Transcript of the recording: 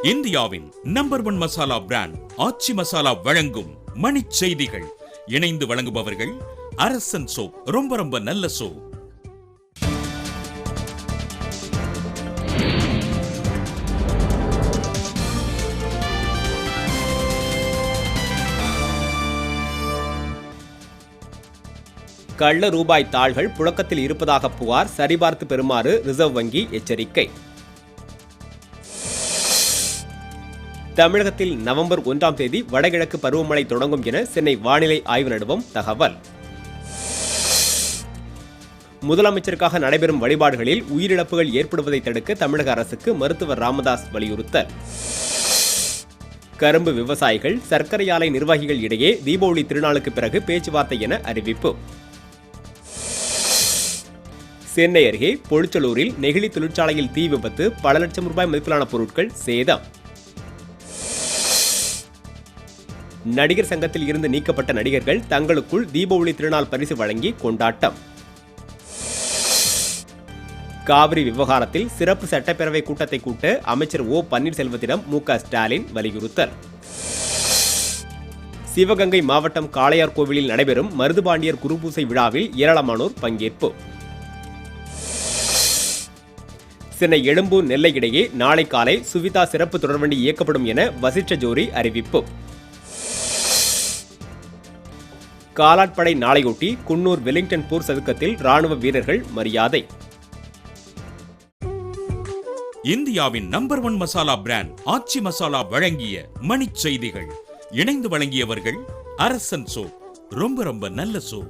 இந்தியாவின் number 1 masala brand ஆச்சி மசாலா வழங்கும் மணிச் செய்திகள். இணைந்து வழங்குபவர்கள் அரசன் சோப். ரொம்ப நல்ல சோப். கள்ள ரூபாய் தாள்கள் புழக்கத்தில் இருப்பதாக புகார், சரிபார்த்து பெறுமாறு ரிசர்வ் வங்கி எச்சரிக்கை. தமிழகத்தில் நவம்பர் 1ஆம் தேதி வடகிழக்கு பருவமழை தொடங்கும் என சென்னை வானிலை ஆய்வு நிறுவனம் தகவல். முதலமைச்சருக்காக நடைபெறும் வழிபாடுகளில் உயிரிழப்புகள் ஏற்படுவதை தடுக்க தமிழக அரசுக்கு மருத்துவர் ராமதாஸ் வலியுறுத்தல். கரும்பு விவசாயிகள், சர்க்கரை ஆலை நிர்வாகிகள் இடையே தீபாவளி திருநாளுக்கு பிறகு பேச்சுவார்த்தை என அறிவிப்பு. சென்னை அருகே பொழிச்சலூரில் நெகிழி தொழிற்சாலையில் தீ விபத்து, பல லட்சம் ரூபாய் மதிப்பிலான பொருட்கள் சேதம். நடிகர் சங்கத்தில் இருந்து நீக்கப்பட்ட நடிகர்கள் தங்களுக்குள் தீபாவளி திருநாள் பரிசு வழங்கி கொண்டாட்டம். காவிரி விவகாரத்தில் சிறப்பு சட்டப்பேரவை கூட்டத்தை கூட்ட அமைச்சர் ஓ பன்னீர்செல்வத்திடம் மு.க. ஸ்டாலின் வலியுறுத்தல். சிவகங்கை மாவட்டம் காளையார் கோவிலில் நடைபெறும் மருதுபாண்டியர் குருபூசை விழாவில் ஏராளமானோர் பங்கேற்பு. சென்னை எழும்பூர் நெல்லை இடையே நாளை காலை சுவிதா சிறப்பு தொடர்வண்டி இயக்கப்படும் என வசிஷ்ட ஜோரி அறிவிப்பு. காலாட்படை நாளையொட்டி குன்னூர் வெலிங்டன் போர் சதுக்கத்தில் ராணுவ வீரர்கள் மரியாதை. இந்தியாவின் நம்பர் 1 மசாலா பிராண்ட் ஆச்சி மசாலா வழங்கிய மணிச் செய்திகள். இணைந்து வழங்கியவர்கள் அரசன் சோப். ரொம்ப நல்ல சோப்.